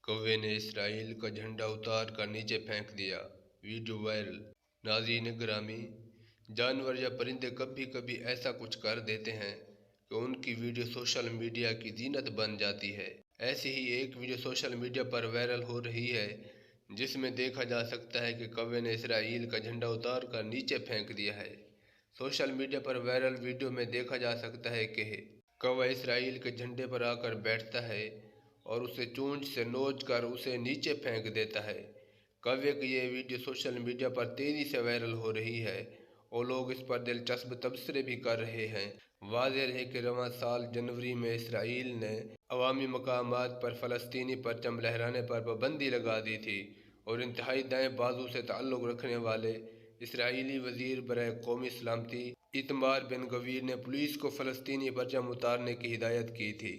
कौवे ने इसराइल का झंडा उतार कर नीचे फेंक दिया। Video viral. नाज़रीन ग्रामी, जानवर या परिंदे कभी कभी ऐसा कुछ कर देते हैं कि उनकी वीडियो सोशल मीडिया की जीनत बन जाती है। ऐसी ही एक वीडियो सोशल मीडिया पर वायरल हो रही है जिसमें देखा जा सकता है कि कौवे ने इसराइल का झंडा उतार कर नीचे फेंक दिया है। सोशल मीडिया पर वायरल वीडियो में देखा जा सकता है कि कौवा इसराइल के झंडे पर आकर बैठता है और उसे चोंच से नोच कर उसे नीचे फेंक देता है। कौवे की ये वीडियो सोशल मीडिया पर तेज़ी से वायरल हो रही है और लोग इस पर दिलचस्प तबसरे भी कर रहे हैं। वाज़ेह है कि रवां साल जनवरी में इसराइल ने अवामी मकामात पर फ़लस्तीनी परचम लहराने पर पाबंदी लगा दी थी और इंतहाई दाएं बाजू से ताल्लुक़ रखने वाले इसराइली वज़ीर बराए कौमी सलामती इतमार बिन गवीर ने पुलिस को फ़लस्तीनी परचम उतारने की हिदायत की थी।